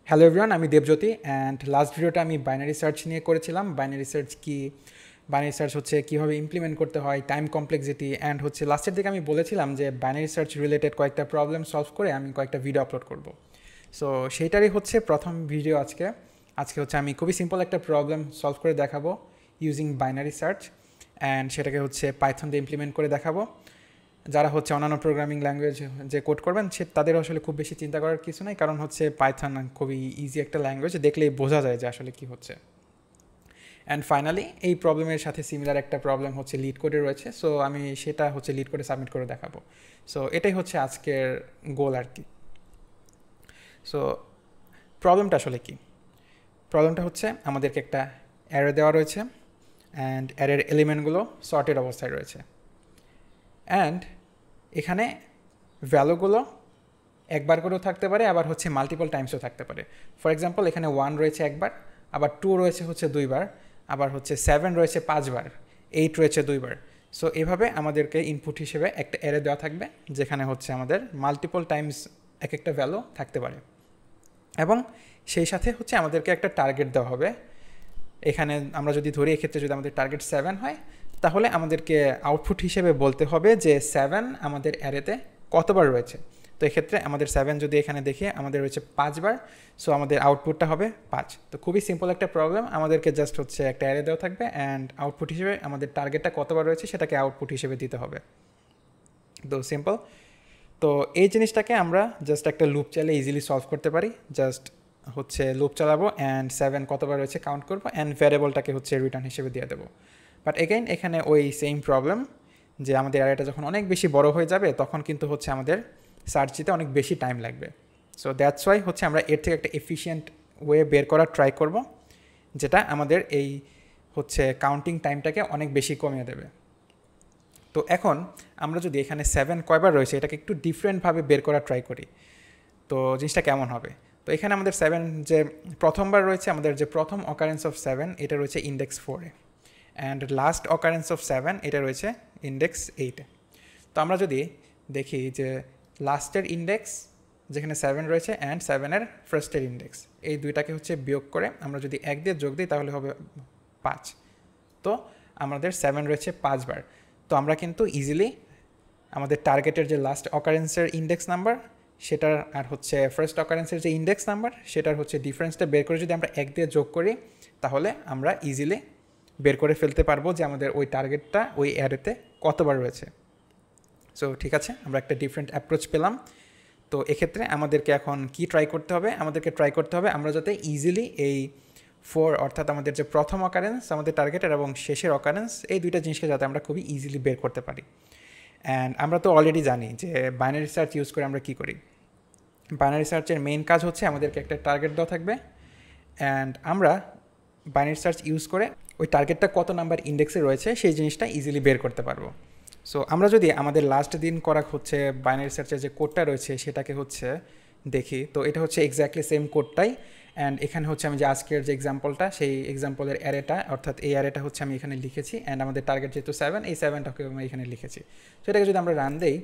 Hello everyone, আমি Debjyoti and last ভিডিওটা আমি বাইনারি সার্চ নিয়ে করেছিলাম। বাইনারি সার্চ কি, বাইনারি সার্চ হচ্ছে কীভাবে ইমপ্লিমেন্ট করতে হয়, টাইম কমপ্লেক্সিটি, অ্যান্ড হচ্ছে লাস্টের দিকে আমি বলেছিলাম যে বাইনারি সার্চ রিলেটেড কয়েকটা প্রবলেম সলভ করে আমি কয়েকটা ভিডিও আপলোড করব। সো সেইটারই হচ্ছে প্রথম ভিডিও আজকে। আজকে হচ্ছে আমি খুবই সিম্পল একটা প্রবলেম সলভ করে দেখাবো ইউজিং বাইনারি সার্চ, অ্যান্ড সেটাকে হচ্ছে পাইথন দিয়ে ইমপ্লিমেন্ট করে দেখাবো। যারা হচ্ছে অন্যান্য প্রোগ্রামিং ল্যাঙ্গুয়েজ যে কোড করবেন তাদের আসলে খুব বেশি চিন্তা করার কিছু নেই, কারণ হচ্ছে পাইথন খুবই ইজি একটা ল্যাঙ্গুয়েজ, দেখলেই বোঝা যায় যে আসলে কী হচ্ছে। অ্যান্ড ফাইনালি এই প্রবলেমের সাথে সিমিলার একটা প্রবলেম হচ্ছে লিড কোডে রয়েছে, সো আমি সেটা হচ্ছে লিড কোডে সাবমিট করে দেখাবো। সো এটাই হচ্ছে আজকের গোল আর কি। সো প্রবলেমটা আসলে কি? প্রবলেমটা হচ্ছে আমাদেরকে একটা অ্যারে দেওয়া রয়েছে, অ্যান্ড অ্যারের এলিমেন্টগুলো সর্টেড অবস্থায় রয়েছে, অ্যান্ড এখানে ভ্যালুগুলো একবার করেও থাকতে পারে, আবার হচ্ছে মাল্টিপল টাইমসও থাকতে পারে। ফর এক্সাম্পল, এখানে 1 রয়েছে একবার, আবার 2 রয়েছে হচ্ছে 2বার, আবার হচ্ছে 7 রয়েছে 5বার, 8 রয়েছে 2বার। সো এভাবে আমাদেরকে ইনপুট হিসেবে একটা অ্যারে দেওয়া থাকবে, যেখানে হচ্ছে আমাদের মাল্টিপল টাইমস এক একটা ভ্যালু থাকতে পারে, এবং সেই সাথে হচ্ছে আমাদেরকে একটা টার্গেট দেওয়া হবে। এখানে আমরা যদি ধরি, এক্ষেত্রে যদি আমাদের টার্গেট 7 হয়, তাহলে আমাদেরকে আউটপুট হিসেবে বলতে হবে যে 7 আমাদের অ্যারেতে কতবার রয়েছে। তো এক্ষেত্রে আমাদের 7 যদি এখানে দেখি আমাদের রয়েছে 5বার, সো আমাদের আউটপুটটা হবে 5। তো খুবই সিম্পল একটা প্রবলেম, আমাদেরকে জাস্ট হচ্ছে একটা অ্যারে দেওয়া থাকবে, অ্যান্ড আউটপুট হিসেবে আমাদের টার্গেটটা কতবার রয়েছে সেটাকে আউটপুট হিসেবে দিতে হবে। তো সিম্পল। তো এই জিনিসটাকে আমরা জাস্ট একটা লুপ চাইলে ইজিলি সলভ করতে পারি। জাস্ট হচ্ছে লুপ চালাবো, অ্যান্ড 7 কতবার রয়েছে কাউন্ট করবো, অ্যান্ড ভ্যারিয়েবলটাকে হচ্ছে রিটার্ন হিসেবে দিয়ে দেবো। বাট এগেইন এখানে ওই সেম প্রবলেম, যে আমাদের অ্যারেটা যখন অনেক বেশি বড় হয়ে যাবে তখন কিন্তু হচ্ছে আমাদের সার্চ দিতে অনেক বেশি টাইম লাগবে। সো দ্যাটস ওয়াই হচ্ছে আমরা এর থেকে একটা এফিশিয়েন্ট ওয়ে বের করার ট্রাই করব, যেটা আমাদের এই হচ্ছে কাউন্টিং টাইমটাকে অনেক বেশি কমিয়ে দেবে। তো এখন আমরা যদি এখানে 7 কয়বার রয়েছে এটাকে একটু ডিফারেন্টভাবে বের করার ট্রাই করি, তো জিনিসটা কেমন হবে? তো এখানে আমাদের 7 যে প্রথমবার রয়েছে, আমাদের যে প্রথম অকারেন্স অফ 7 এটা রয়েছে ইন্ডেক্স 4-এ, অ্যান্ড লাস্ট অকারেন্স অফ 7 এটা রয়েছে ইন্ডেক্স 8-এ। তো আমরা যদি দেখি যে লাস্টের ইন্ডেক্স যেখানে 7 রয়েছে, অ্যান্ড 7-এর ফার্স্টের ইন্ডেক্স, এই দুইটাকে হচ্ছে বিয়োগ করে আমরা যদি 1 দিয়ে যোগ দিই তাহলে হবে 5। তো আমাদের 7 রয়েছে 5বার। তো আমরা কিন্তু ইজিলি আমাদের টার্গেটের যে লাস্ট অকারেন্সের ইন্ডেক্স নাম্বার সেটার আর হচ্ছে ফার্স্ট অকারেন্সের যে ইন্ডেক্স নাম্বার সেটার হচ্ছে ডিফারেন্সটা বের করে যদি আমরা 1 দিয়ে যোগ করি, তাহলে আমরা ইজিলি বের করে ফেলতে পারবো যে আমাদের ওই টার্গেটটা ওই অ্যারেতে কতবার রয়েছে। সো ঠিক আছে, আমরা একটা ডিফারেন্ট অ্যাপ্রোচ পেলাম। তো এক্ষেত্রে আমাদেরকে এখন কি ট্রাই করতে হবে? আমাদেরকে ট্রাই করতে হবে আমরা যাতে ইজিলি এই 4, অর্থাৎ আমাদের যে প্রথম অকারেন্স আমাদের টার্গেটের এবং শেষের অকারেন্স, এই দুইটা জিনিসকে যাতে আমরা খুবই ইজিলি বের করতে পারি। অ্যান্ড আমরা তো অলরেডি জানি যে বাইনারি সার্চ ইউজ করে আমরা কী করি। বাইনারি সার্চের মেইন কাজ হচ্ছে আমাদেরকে একটা টার্গেট দেওয়া থাকবে, অ্যান্ড আমরা বাইনারি সার্চ ইউজ করে ওই টার্গেটটা কত নাম্বার ইন্ডেক্সে রয়েছে সেই জিনিসটা ইজিলি বের করতে পারবো। সো আমরা যদি আমাদের লাস্ট দিন করা হচ্ছে বাইনারি সার্চের যে কোডটা রয়েছে সেটাকে হচ্ছে দেখি, তো এটা হচ্ছে এক্স্যাক্টলি সেম কোডটাই। অ্যান্ড এখানে হচ্ছে আমি যে আজকের যে এক্সাম্পলটা, সেই এক্সাম্পলের অ্যারেটা, অর্থাৎ এই অ্যারেটা হচ্ছে আমি এখানে লিখেছি, অ্যান্ড আমাদের টার্গেট যেহেতু 7, এই 7টাকে আমি এখানে লিখেছি। তো এটাকে যদি আমরা রান দেই,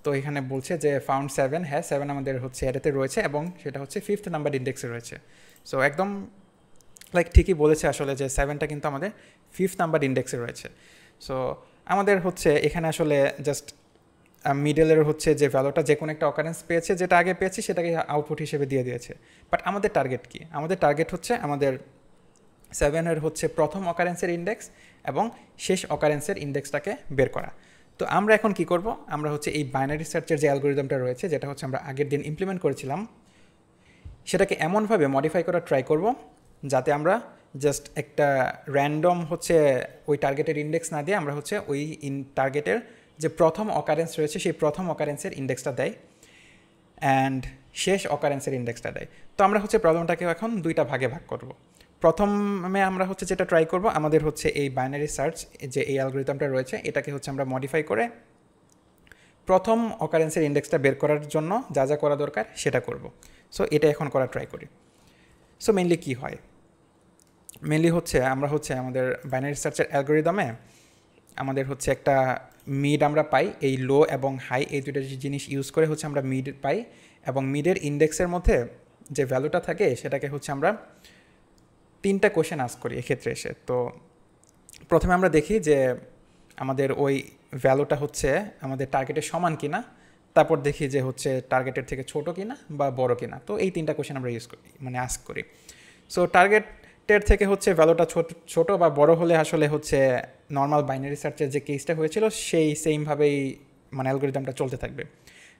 তো এখানে বলছে যে ফাউন্ড 7, হ্যাঁ 7 আমাদের হচ্ছে অ্যারেতে রয়েছে, এবং সেটা হচ্ছে 5th নাম্বার ইন্ডেক্সে রয়েছে। সো একদম ঠিকই বলেছে আসলে, যে 7টা কিন্তু আমাদের 5th নাম্বার ইন্ডেক্সে রয়েছে। সো আমাদের হচ্ছে এখানে আসলে জাস্ট মিডলের হচ্ছে যে ভ্যালুটা যে কোনো একটা অকারেন্স পেয়েছে, যেটা আগে পেয়েছি সেটাকে আউটপুট হিসেবে দিয়ে দিয়েছে। বাট আমাদের টার্গেট কি? আমাদের টার্গেট হচ্ছে আমাদের 7-এর হচ্ছে প্রথম অকারেন্সের ইন্ডেক্স এবং শেষ অকারেন্সের ইন্ডেক্সটাকে বের করা। তো আমরা এখন কি করব? আমরা হচ্ছে এই বাইনারি সার্চের যে অ্যালগোরিদমটা রয়েছে, যেটা হচ্ছে আমরা আগের দিন ইমপ্লিমেন্ট করেছিলাম, সেটাকে এমনভাবে মডিফাই করার ট্রাই করব যাতে আমরা জাস্ট একটা র্যান্ডম হচ্ছে ওই টার্গেটের ইন্ডেক্স না দিয়ে আমরা হচ্ছে ওই টার্গেটের যে প্রথম অকারেন্স রয়েছে সেই প্রথম অকারেন্সের ইন্ডেক্সটা দেয়, অ্যান্ড শেষ অকারেন্সের ইন্ডেক্সটা দেয়। তো আমরা হচ্ছে প্রবলেমটাকে এখন দুইটা ভাগে ভাগ করব। প্রথমে আমরা হচ্ছে যেটা ট্রাই করব, আমাদের হচ্ছে এই বাইনারি সার্চ যে এই অ্যালগরিদমটা রয়েছে এটাকে হচ্ছে আমরা মডিফাই করে প্রথম অকারেন্সের ইন্ডেক্সটা বের করার জন্য যা যা করা দরকার সেটা করব। সো এটা এখন করা ট্রাই করি। সো মেইনলি কী হয়? মেইনলি হচ্ছে আমরা হচ্ছে আমাদের বাইনারি সার্চের অ্যালগরিদমে আমাদের হচ্ছে একটা মিড আমরা পাই, এই লো এবং হাই এই দুটো জিনিস ইউজ করে হচ্ছে আমরা মিড পাই, এবং মিডের ইন্ডেক্সের মধ্যে যে ভ্যালুটা থাকে সেটাকে হচ্ছে আমরা 3টা কোশ্চেন আস্ক করি এক্ষেত্রে এসে। তো প্রথমে আমরা দেখি যে আমাদের ওই ভ্যালুটা হচ্ছে আমাদের টার্গেটের সমান কিনা, তারপর দেখি যে হচ্ছে টার্গেটের থেকে ছোট কিনা বা বড় কিনা। তো এই 3টা কোশ্চেন আমরা ইউজ করি, মানে আস্ক করি। সো টার্গেটের থেকে হচ্ছে ভ্যালুটা ছোট বা বড় হলে আসলে হচ্ছে নর্মাল বাইনারি সার্চের যে কেসটা হয়েছিল সেই সেমভাবেই মানে অ্যালগোরিদমটা চলতে থাকবে।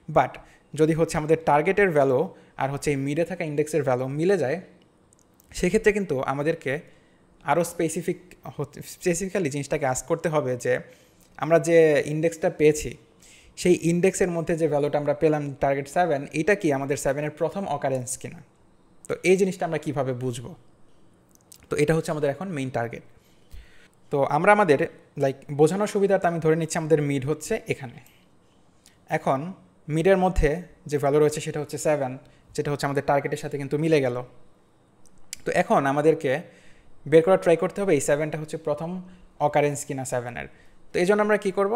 বাট যদি হচ্ছে আমাদের টার্গেটের ভ্যালু আর হচ্ছে এই মিডে থাকা ইন্ডেক্সের ভ্যালু মিলে যায়, সেক্ষেত্রে কিন্তু আমাদেরকে আরও স্পেসিফিক্যালি জিনিসটাকে আস্ক করতে হবে যে আমরা যে ইন্ডেক্সটা পেয়েছি সেই ইন্ডেক্সের মধ্যে যে ভ্যালুটা আমরা পেলাম টার্গেট 7, এটা কি আমাদের 7-এর প্রথম অকারেন্স কিনা। তো এই জিনিসটা আমরা কীভাবে বুঝবো? তো এটা হচ্ছে আমাদের এখন মেইন টার্গেট। তো আমরা আমাদের বোঝানোর সুবিধাটা আমি ধরে নিচ্ছি আমাদের মিড হচ্ছে এখানে। এখন মিডের মধ্যে যে ভ্যালু রয়েছে সেটা হচ্ছে 7, যেটা হচ্ছে আমাদের টার্গেটের সাথে কিন্তু মিলে গেল। তো এখন আমাদেরকে বের করা ট্রাই করতে হবে এই 7টা হচ্ছে প্রথম অকারেন্স কিনা 7-এর। তো এই জন্য আমরা কী করব?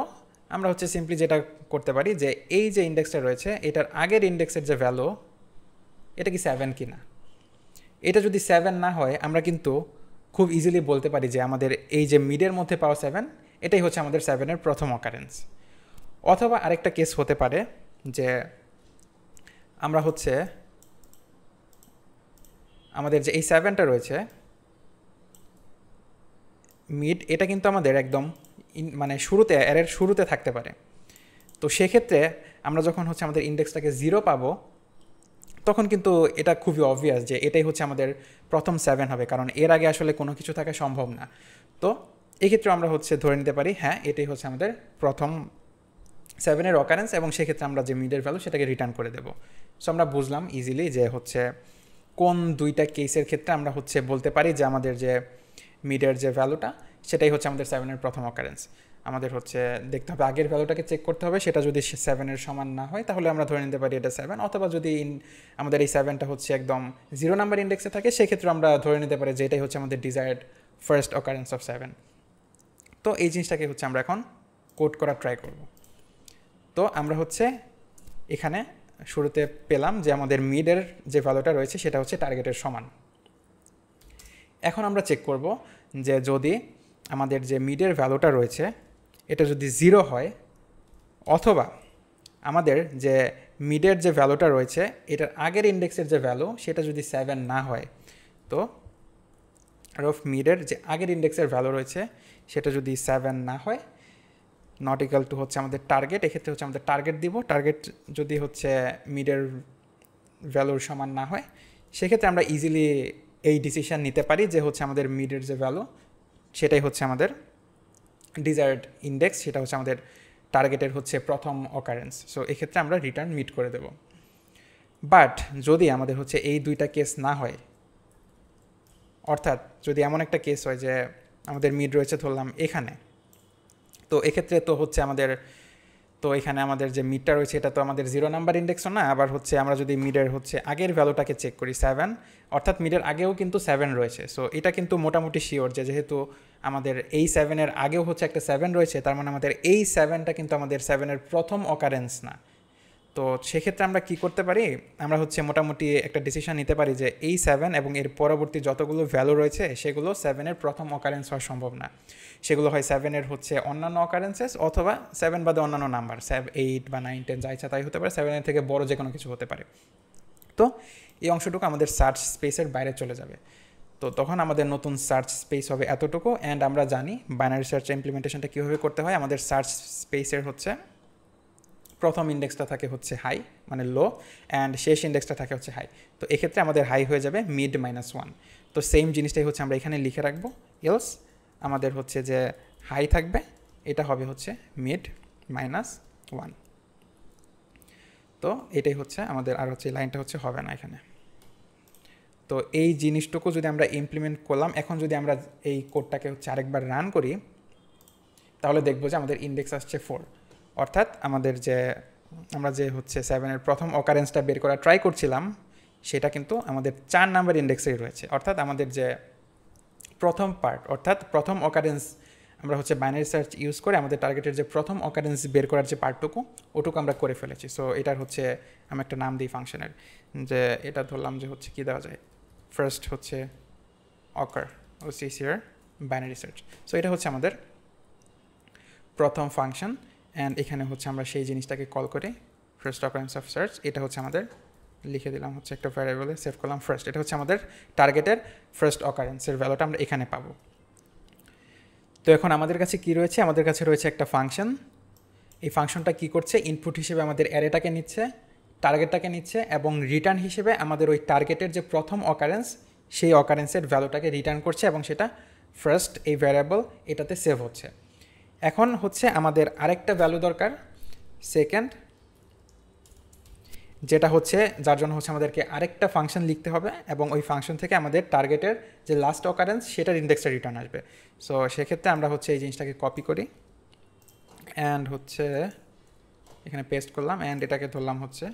আমরা হচ্ছে সিম্পলি যেটা করতে পারি যে এই যে ইন্ডেক্সটা রয়েছে এটার আগের ইন্ডেক্সের যে ভ্যালু এটা কি 7 কিনা। এটা যদি 7 না হয় আমরা কিন্তু খুব ইজিলি বলতে পারি যে আমাদের এই যে মিডের মধ্যে পাওয়া 7 এটাই হচ্ছে আমাদের 7-এর প্রথম অকারেন্স। অথবা আরেকটা কেস হতে পারে যে আমরা হচ্ছে আমাদের যে এই 7টা রয়েছে মিড, এটা কিন্তু আমাদের একদম মানে অ্যারের শুরুতে থাকতে পারে। তো সেক্ষেত্রে আমরা যখন হচ্ছে আমাদের ইন্ডেক্সটাকে 0 পাবো তখন কিন্তু এটা খুবই অবভিয়াস যে এটাই হচ্ছে আমাদের প্রথম 7 হবে, কারণ এর আগে আসলে কোনো কিছু থাকা সম্ভব না। তো এক্ষেত্রে আমরা হচ্ছে ধরে নিতে পারি হ্যাঁ এটাই হচ্ছে আমাদের প্রথম 7-এর অকারেন্স, এবং সেক্ষেত্রে আমরা যে মিডের ভ্যালু সেটাকে রিটার্ন করে দেবো। সো আমরা বুঝলাম ইজিলি যে হচ্ছে কোন দুইটা কেসের ক্ষেত্রে আমরা হচ্ছে বলতে পারি যে আমাদের যে মিডের যে ভ্যালুটা সেটাই হচ্ছে আমাদের 7-এর প্রথম অকারেন্স। আমাদের হচ্ছে দেখতে হবে আগের ভ্যালুটাকে চেক করতে হবে, সেটা যদি 7-এর সমান না হয় তাহলে আমরা ধরে নিতে পারি এটা 7, অথবা যদি আমাদের এই 7টা হচ্ছে একদম 0 নাম্বার ইন্ডেক্সে থাকে সেক্ষেত্রে আমরা ধরে নিতে পারি যে এটাই হচ্ছে আমাদের ডিজায়ার্ড ফার্স্ট অকারেন্স অফ 7। তো এই জিনিসটাকে হচ্ছে আমরা এখন কোড করা ট্রাই করব। তো আমরা হচ্ছে এখানে শুরুতে পেলাম যে আমাদের মিডের যে ভ্যালুটা রয়েছে সেটা হচ্ছে টার্গেটের সমান। এখন আমরা চেক করব যে যদি আমাদের যে মিডের ভ্যালুটা রয়েছে এটা যদি 0 হয়, অথবা আমাদের যে মিডের যে ভ্যালুটা রয়েছে এটার আগের ইন্ডেক্সের যে ভ্যালু সেটা যদি 7 না হয়, তো রফ মিডের যে আগের ইন্ডেক্সের ভ্যালু রয়েছে সেটা যদি 7 না হয়, নট ইকাল টু হচ্ছে আমাদের টার্গেট, এক্ষেত্রে হচ্ছে আমাদের টার্গেট দিব। টার্গেট যদি হচ্ছে মিডের ভ্যালুর সমান না হয় সেক্ষেত্রে আমরা ইজিলি এই ডিসিশন নিতে পারি যে হচ্ছে আমাদের মিডের যে ভ্যালু সেটাই হচ্ছে আমাদের ডিজায়ার্ড ইন্ডেক্স, সেটা হচ্ছে আমাদের টার্গেটের হচ্ছে প্রথম অকারেন্স। সো এক্ষেত্রে আমরা রিটার্ন মিট করে দেব। বাট যদি আমাদের হচ্ছে এই দুইটা কেস না হয়, অর্থাৎ যদি এমন একটা কেস হয় যে আমাদের মিড রয়েছে ধরলাম এখানে, তো এক্ষেত্রে তো হচ্ছে এখানে আমাদের যে মিডটা রয়েছে এটা তো আমাদের 0 নাম্বার ইন্ডেক্সও না, আবার হচ্ছে আমরা যদি মিডের হচ্ছে আগের ভ্যালুটাকে চেক করি 7, অর্থাৎ মিডের আগেও কিন্তু 7 রয়েছে। সো এটা কিন্তু মোটামুটি শিওর যে যেহেতু আমাদের এই 7-এর আগেও হচ্ছে একটা 7 রয়েছে, তার মানে আমাদের এই 7টা কিন্তু আমাদের 7-এর প্রথম অকারেন্স না। তো সেক্ষেত্রে আমরা কি করতে পারি, আমরা হচ্ছে মোটামুটি একটা ডিসিশন নিতে পারি যে এই 7 এবং এর পরবর্তী যতগুলো ভ্যালু রয়েছে সেগুলো 7-এর প্রথম অকারেন্স হওয়া সম্ভব না। সেগুলো হয় 7-এর হচ্ছে অন্যান্য অকারেন্সেস, অথবা 7 বাদে অন্যান্য নাম্বার 8 বা 9 10 যা ইচ্ছা তাই হতে পারে, 7-এর থেকে বড় যে কোনো কিছু হতে পারে। তো এই অংশটুকু আমাদের সার্চ স্পেসের বাইরে চলে যাবে। তো তখন আমাদের নতুন সার্চ স্পেস হবে এতটুকু। অ্যান্ড আমরা জানি বাইনারি সার্চ ইমপ্লিমেন্টেশনটা কীভাবে করতে হয়। আমাদের সার্চ স্পেসের হচ্ছে প্রথম ইন্ডেক্সটা থাকে হচ্ছে হাই মানে লো, অ্যান্ড শেষ ইন্ডেক্সটা থাকে হচ্ছে হাই। তো এক্ষেত্রে আমাদের হাই হয়ে যাবে মিড -1। তো সেম জিনিসটাই হচ্ছে আমরা এখানে লিখে রাখবো, এলস আমাদের হচ্ছে যে হাই থাকবে এটা হবে হচ্ছে মিড -1। তো এটাই হচ্ছে আমাদের, আর হচ্ছে লাইনটা হচ্ছে হবে না এখানে। তো এই জিনিসটুকু যদি আমরা ইমপ্লিমেন্ট করলাম, এখন যদি আমরা এই কোডটাকে হচ্ছে আরেকবার রান করি তাহলে দেখবো যে আমাদের ইন্ডেক্স আসছে 4, অর্থাৎ আমাদের যে আমরা যে হচ্ছে 7-এর প্রথম অকারেন্সটা বের করা ট্রাই করছিলাম সেটা কিন্তু আমাদের 4 নাম্বার ইন্ডেক্সেই রয়েছে। অর্থাৎ আমাদের যে প্রথম পার্ট, অর্থাৎ প্রথম অকারেন্স আমরা হচ্ছে বাইনারি সার্চ ইউজ করে আমাদের টার্গেটের যে প্রথম অকারেন্স বের করার যে পার্টটুকু ওটুকু আমরা করে ফেলেছি। সো এটার হচ্ছে আমি একটা নাম দিই ফাংশনের, যে এটা ধরলাম যে হচ্ছে কী দেওয়া যায়, ফার্স্ট হচ্ছে অকার ওসিস হিয়ার বাইনারি সার্চ। সো এটা হচ্ছে আমাদের প্রথম ফাংশন, অ্যান্ড এখানে হচ্ছে আমরা সেই জিনিসটাকে কল করি ফার্স্ট অকারেন্স অফ সার্চ। এটা হচ্ছে আমাদের লিখে দিলাম হচ্ছে একটা ভ্যারিয়েবলে, সেভ করলাম ফার্স্ট। এটা হচ্ছে আমাদের টার্গেটের ফার্স্ট অকারেন্সের ভ্যালুটা আমরা এখানে পাবো। তো এখন আমাদের কাছে কি রয়েছে, আমাদের কাছে রয়েছে একটা ফাংশন। এই ফাংশনটা কি করছে, ইনপুট হিসেবে আমাদের অ্যারেটাকে নিচ্ছে, টার্গেটটাকে নিচ্ছে, এবং রিটার্ন হিসেবে আমাদের ওই টার্গেটের যে প্রথম অকারেন্স সেই অকারেন্সের ভ্যালুটাকে রিটার্ন করছে, এবং সেটা ফার্স্ট এই ভ্যারিয়েবল এটাতে সেভ হচ্ছে। এখন হচ্ছে আমাদের আরেকটা ভ্যালু দরকার সেকেন্ড, যেটা হচ্ছে যার জন্য হচ্ছে আমাদেরকে আরেকটা ফাংশন লিখতে হবে, এবং ওই ফাংশন থেকে আমাদের টার্গেটের যে লাস্ট অকারেন্স সেটার ইন্ডেক্সটা রিটার্ন আসবে। সো সেক্ষেত্রে আমরা হচ্ছে এই জিনিসটাকে কপি করি অ্যান্ড হচ্ছে এখানে পেস্ট করলাম, অ্যান্ড এটাকে ধরলাম হচ্ছে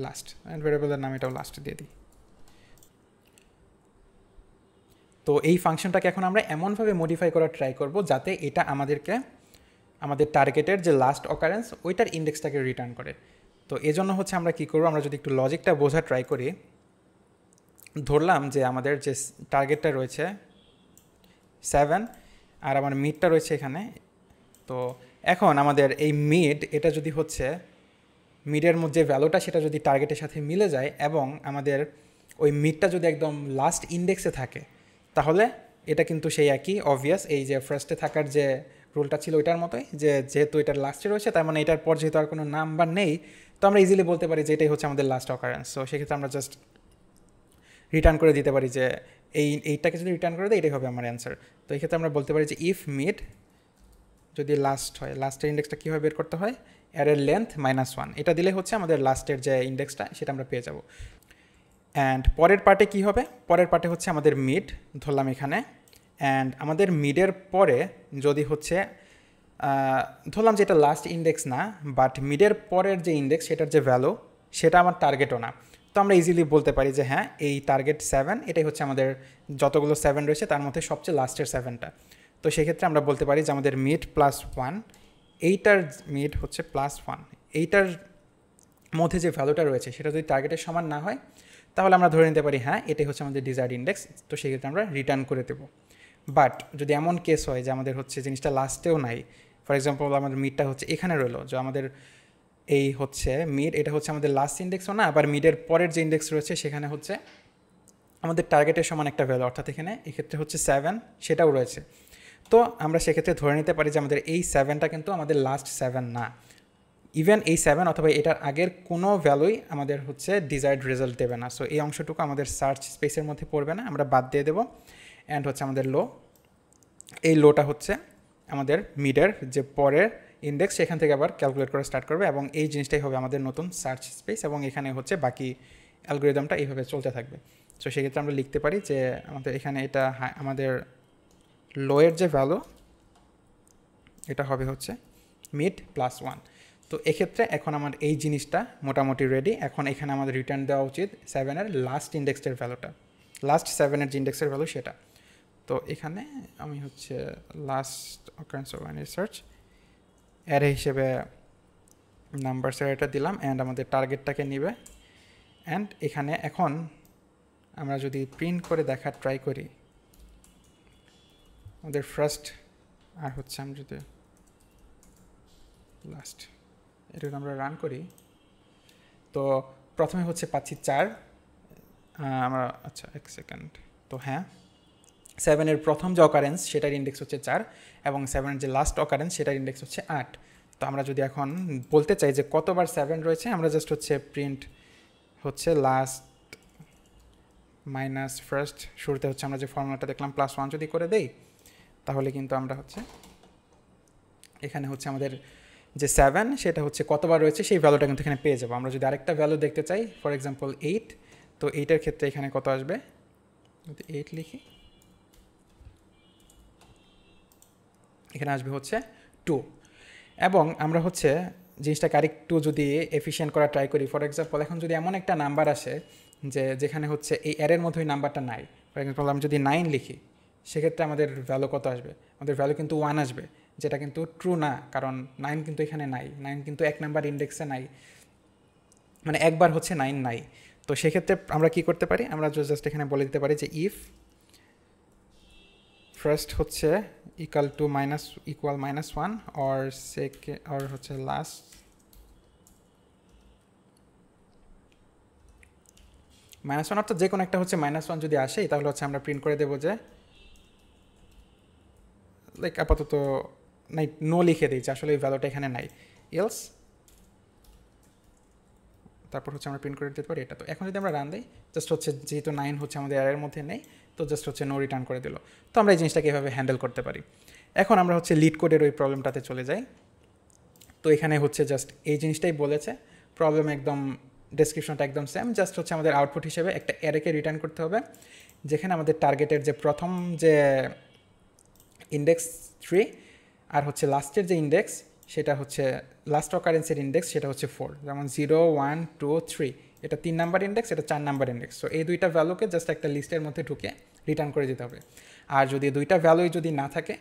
লাস্ট, অ্যান্ড ভ্যারিয়েবলের নাম এটাও লাস্ট দিয়ে দিই। তো এই ফাংশনটাকে এখন আমরা এমনভাবে মডিফাই করার ট্রাই করব যাতে এটা আমাদেরকে আমাদের টার্গেটের যে লাস্ট অকারেন্স ওইটার ইন্ডেক্সটাকে রিটার্ন করে। তো এজন্য হচ্ছে আমরা কী করবো, আমরা যদি একটু লজিকটা বোঝা ট্রাই করি, ধরলাম যে আমাদের যে টার্গেটটা রয়েছে 7 আর আমার মিডটা রয়েছে এখানে। তো এখন আমাদের এই মিড এটা যদি হচ্ছে মিডের মধ্যে ভ্যালুটা সেটা যদি টার্গেটের সাথে মিলে যায় এবং আমাদের ওই মিডটা যদি একদম লাস্ট ইন্ডেক্সে থাকে, তাহলে এটা কিন্তু সেই একই অবভিয়াস এই যে ফার্স্টে থাকার যে রুলটা ছিল ওইটার মতোই, যে যেহেতু এটার লাস্টে রয়েছে তার মানে এটার পর যেহেতু আর কোনো নাম্বার নেই, তো আমরা ইজিলি বলতে পারি যে এটাই হচ্ছে আমাদের লাস্ট অকারেন্স। সো সেক্ষেত্রে আমরা জাস্ট রিটার্ন করে দিতে পারি যে এইটাকে যদি রিটার্ন করে দেয় এটাই হবে আমার অ্যান্সার। তো এই ক্ষেত্রে আমরা বলতে পারি যে ইফ মিড যদি লাস্ট হয়, লাস্টের ইন্ডেক্সটা কীভাবে বের করতে হয়, অ্যারের লেন্থ -1, এটা দিলে হচ্ছে আমাদের লাস্টের যে ইন্ডেক্সটা সেটা আমরা পেয়ে যাব। অ্যান্ড পরের পার্টে কী হবে, পরের পার্টে হচ্ছে আমাদের মিড ধরলাম এখানে, অ্যান্ড আমাদের মিডের পরে যদি হচ্ছে ধরলাম যে এটা লাস্ট ইন্ডেক্স না, বাট মিডের পরের যে ইন্ডেক্স সেটার যে ভ্যালু সেটা আমার টার্গেটও না, তো আমরা ইজিলি বলতে পারি যে হ্যাঁ এই টার্গেট 7 এটাই হচ্ছে আমাদের যতগুলো 7 রয়েছে তার মধ্যে সবচেয়ে লাস্টের 7টা। তো সেক্ষেত্রে আমরা বলতে পারি যে আমাদের মিড +1, এইটার মিড হচ্ছে +1, এইটার মধ্যে যে ভ্যালুটা রয়েছে সেটা যদি টার্গেটের সমান না হয় তাহলে আমরা ধরে নিতে পারি হ্যাঁ এটাই হচ্ছে আমাদের ডিজায়ার্ড ইন্ডেক্স। তো সেক্ষেত্রে আমরা রিটার্ন করে দেবো। বাট যদি এমন কেস হয় যে আমাদের হচ্ছে জিনিসটা লাস্টেও নাই, ফর এক্সাম্পল আমাদের মিডটা হচ্ছে এখানে রইলো, যে আমাদের এই হচ্ছে মিড এটা হচ্ছে আমাদের লাস্ট ইন্ডেক্সও না, আবার মিডের পরের যে ইন্ডেক্স রয়েছে সেখানে হচ্ছে আমাদের টার্গেটের সমান একটা ভ্যালু, অর্থাৎ এখানে এক্ষেত্রে হচ্ছে 7 সেটাও রয়েছে। তো আমরা সেক্ষেত্রে ধরে নিতে পারি যে আমাদের এই 7টা কিন্তু আমাদের লাস্ট 7 না, ইভেন এই 7 অথবা এটার আগের কোনো ভ্যালুই আমাদের হচ্ছে ডিজায়ার্ড রেজাল্ট দেবে না। সো এই অংশটুকু আমাদের সার্চ স্পেসের মধ্যে পড়বে না, আমরা বাদ দিয়ে দেবো। অ্যান্ড হচ্ছে আমাদের লো, এই লোটা হচ্ছে আমাদের মিডের যে পরের ইন্ডেক্স সেখান থেকে আবার ক্যালকুলেট করে স্টার্ট করবে, এবং এই জিনিসটাই হবে আমাদের নতুন সার্চ স্পেস, এবং এখানে হচ্ছে বাকি অ্যালগোরিদমটা এইভাবে চলতে থাকবে। সো সেক্ষেত্রে আমরা লিখতে পারি যে আমাদের এখানে এটা আমাদের লোয়ের যে ভ্যালু এটা হবে হচ্ছে মিড +1। তো এক্ষেত্রে এখন আমার এই জিনিসটা মোটামুটি রেডি। এখন এখানে আমাদের রিটার্ন দেওয়া উচিত 7-এর লাস্ট ইন্ডেক্সের ভ্যালুটা, লাস্ট 7-এর যে ইন্ডেক্সের ভ্যালু সেটা। তো এখানে আমি হচ্ছে last occurrence of binary search array হিসেবে নাম্বারসের এটা দিলাম, অ্যান্ড আমাদের টার্গেটটাকে নিবে। অ্যান্ড এখানে এখন আমরা যদি প্রিন্ট করে দেখার ট্রাই করি আমাদের ফার্স্ট আর হচ্ছে আমি যদি লাস্ট এটা আমরা রান করি, তো প্রথমে হচ্ছে পাচ্ছি 4 আমরা, আচ্ছা এক সেকেন্ড, তো হ্যাঁ 7-এর প্রথম যে অকারেন্স সেটার ইন্ডেক্স হচ্ছে 4 এবং 7-এর যে লাস্ট অকারেন্স সেটার ইন্ডেক্স হচ্ছে 8। তো আমরা যদি এখন বলতে চাই যে কতবার 7 রয়েছে, আমরা জাস্ট হচ্ছে প্রিন্ট হচ্ছে লাস্ট মাইনাস ফার্স্ট, শুরুতে হচ্ছে আমরা যে ফর্মুলাটা দেখলাম +1 যদি করে দেই তাহলে কিন্তু আমরা হচ্ছে এখানে হচ্ছে আমাদের যে 7 সেটা হচ্ছে কতবার রয়েছে সেই ভ্যালুটা কিন্তু এখানে পেয়ে যাবো। আমরা যদি আরেকটা ভ্যালু দেখতে চাই, ফর এক্সাম্পল 8, তো 8-এর ক্ষেত্রে এখানে কত আসবে, যদি 8 লিখি এখানে আসবে হচ্ছে 2। এবং আমরা হচ্ছে জিনিসটাকে আরেকটু যদি এফিশিয়েন্ট করা ট্রাই করি, ফর এক্সাম্পল এখন যদি এমন একটা নাম্বার আসে যে যেখানে হচ্ছে এই অ্যারের মধ্যে ওই নাম্বারটা নাই, ফর এক্সাম্পল আমি যদি 9 লিখি, সেক্ষেত্রে আমাদের ভ্যালু কত আসবে? আমাদের ভ্যালু কিন্তু 1 আসবে, যেটা কিন্তু ট্রু না, কারণ 9 কিন্তু এখানে নাই, 9 কিন্তু 1 নাম্বার ইন্ডেক্সে নাই, মানে একবার হচ্ছে 9 নাই। তো সেক্ষেত্রে আমরা কি করতে পারি, আমরা জাস্ট এখানে বলে দিতে পারি যে ইফ ফার্স্ট হচ্ছে ইকুয়াল -1 অর সেকেন্ড অর হচ্ছে লাস্ট -1, অর্থাৎ যে কোনো একটা হচ্ছে -1 যদি আসে তাহলে হচ্ছে আমরা প্রিন্ট করে দেবো যে লাইক আপাতত নাই, নো লিখে দিই যে আসলে এই ভ্যালুটা এখানে নাই, এলস তারপর হচ্ছে আমরা প্রিন্ট করে দিতে পারি এটা। তো এখন যদি আমরা রান দিই, জাস্ট হচ্ছে যেহেতু 9 হচ্ছে আমাদের অ্যারের মধ্যে নেই, তো জাস্ট হচ্ছে নো রিটার্ন করে দিল। তো আমরা এই জিনিসটাকে এভাবে হ্যান্ডেল করতে পারি। এখন আমরা হচ্ছে লিড কোডের ওই প্রবলেমটাতে চলে যাই। তো এখানে হচ্ছে জাস্ট এই জিনিসটাই বলেছে, প্রবলেম একদম ডেসক্রিপশনটা একদম সেম, জাস্ট হচ্ছে আমাদের আউটপুট হিসেবে একটা অ্যারেকে রিটার্ন করতে হবে, যেখানে আমাদের টার্গেটের যে প্রথম যে ইন্ডেক্স 3 আর হচ্ছে লাস্টের যে ইন্ডেক্স সেটা হচ্ছে লাস্ট অকারেন্সের ইন্ডেক্স, সেটা হচ্ছে 4, যেমন 0, 1, 2, 3, এটা 3 নাম্বার ইন্ডেক্স, এটা 4 নাম্বার ইন্ডেক্স। সো এই দুইটা ভ্যালুকে জাস্ট একটা লিস্টের মধ্যে ঢুকে রিটার্ন করে দিতে হবে। আর যদি দুইটা ভ্যালুই যদি না থাকে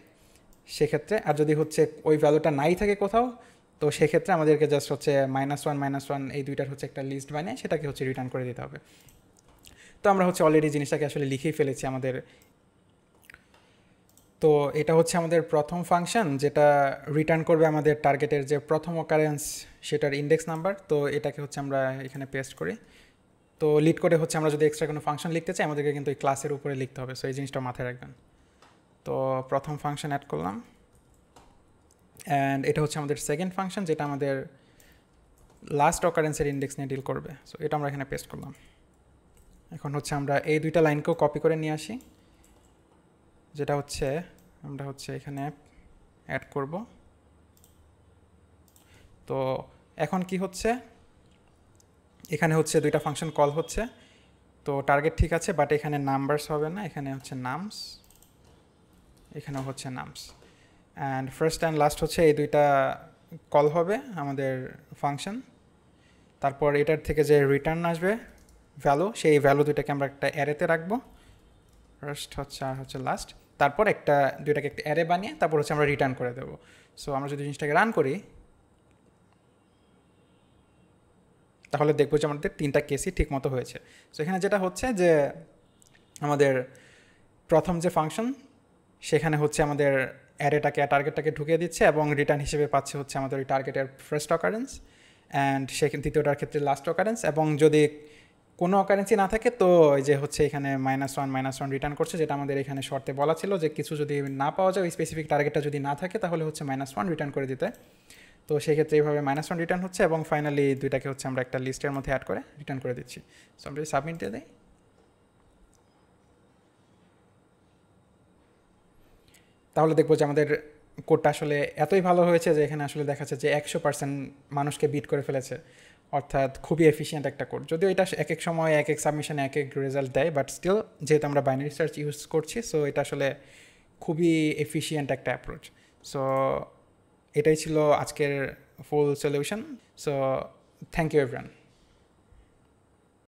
সেক্ষেত্রে, আর যদি হচ্ছে ওই ভ্যালুটা নাই থাকে কোথাও, তো সেক্ষেত্রে আমাদেরকে জাস্ট হচ্ছে -1 এই দুইটার হচ্ছে একটা লিস্ট বানিয়ে সেটাকে হচ্ছে রিটার্ন করে দিতে হবে। তো আমরা হচ্ছে অলরেডি জিনিসটাকে আসলে লিখেই ফেলেছি আমাদের। তো এটা হচ্ছে আমাদের প্রথম ফাংশন, যেটা রিটার্ন করবে আমাদের টার্গেটের যে প্রথম অকারেন্স সেটার ইন্ডেক্স নাম্বার। তো এটাকে হচ্ছে আমরা এখানে পেস্ট করি। তো লিড করে হচ্ছে আমরা যদি এক্সট্রা কোনো ফাংশন লিখতে চাই আমাদেরকে কিন্তু এই ক্লাসের উপরে লিখতে হবে, সো এই জিনিসটা মাথায় রাখবেন। তো প্রথম ফাংশন অ্যাড করলাম, অ্যান্ড এটা হচ্ছে আমাদের সেকেন্ড ফাংশন, যেটা আমাদের লাস্ট অকারেন্সের ইন্ডেক্স নিয়ে ডিল করবে। সো এটা আমরা এখানে পেস্ট করলাম। এখন হচ্ছে আমরা এই দুইটা লাইনকেও কপি করে নিয়ে আসি, যেটা হচ্ছে আমরা হচ্ছে এখানে অ্যাড করব। তো এখন কি হচ্ছে, এখানে হচ্ছে দুইটা ফাংশন কল হচ্ছে। তো টার্গেট ঠিক আছে, বাট এখানে নাম্বারস হবে না, এখানে হচ্ছে নামস, এখানেও হচ্ছে nums. And first and last হচ্ছে এই দুইটা কল হবে আমাদের ফাংশন। তারপর এটার থেকে যে রিটার্ন আসবে ভ্যালু, সেই ভ্যালু দুইটাকে আমরা একটা অ্যারেতে রাখবো, ফার্স্ট হচ্ছে আর হচ্ছে লাস্ট। তারপর দুইটাকে একটা অ্যারে বানিয়ে তারপর হচ্ছে আমরা রিটার্ন করে দেবো। সো আমরা যদি জিনিসটাকে রান করি তাহলে দেখবো যে আমাদের তিনটা কেসই ঠিক মতো হয়েছে। সো এখানে যেটা হচ্ছে যে আমাদের প্রথম যে ফাংশন সেখানে হচ্ছে আমাদের অ্যারেটাকে টার্গেটটাকে ঢুকিয়ে দিচ্ছে এবং রিটার্ন হিসেবে পাচ্ছে হচ্ছে আমাদের ওই টার্গেটের ফার্স্ট অকারেন্স, অ্যান্ড সেখানে দ্বিতীয়টার ক্ষেত্রে লাস্ট অকারেন্স। এবং যদি কোনো অকারেন্সই না থাকে তো এই যে হচ্ছে এখানে -1 রিটার্ন করছে, যেটা আমাদের এখানে শর্তে বলা ছিল যে কিছু যদি না পাওয়া যায়, ওই স্পেসিফিক টার্গেটটা যদি না থাকে তাহলে হচ্ছে -1 রিটার্ন করে দিতে। তো সেক্ষেত্রে এইভাবে -1 রিটার্ন হচ্ছে এবং ফাইনালি দুইটাকে হচ্ছে আমরা একটা লিস্টের মধ্যে অ্যাড করে রিটার্ন করে দিচ্ছি। সো আমরা যদি সাবমিট দিয়ে দিই, তাহলে দেখবো যে আমাদের কোডটা আসলে এতই ভালো হয়েছে যে এখানে আসলে দেখা যাচ্ছে যে 100% মানুষকে বিট করে ফেলেছে, অর্থাৎ খুবই এফিশিয়েন্ট একটা কোড। যদিও এটা এক এক সময় এক এক সাবমিশনে এক এক রেজাল্ট দেয়, বাট স্টিল যেহেতু আমরা বাইনারি সার্চ ইউজ করছি, সো এটা আসলে খুবই এফিশিয়েন্ট একটা অ্যাপ্রোচ। সো এটাই ছিল আজকের full solution. So thank you everyone.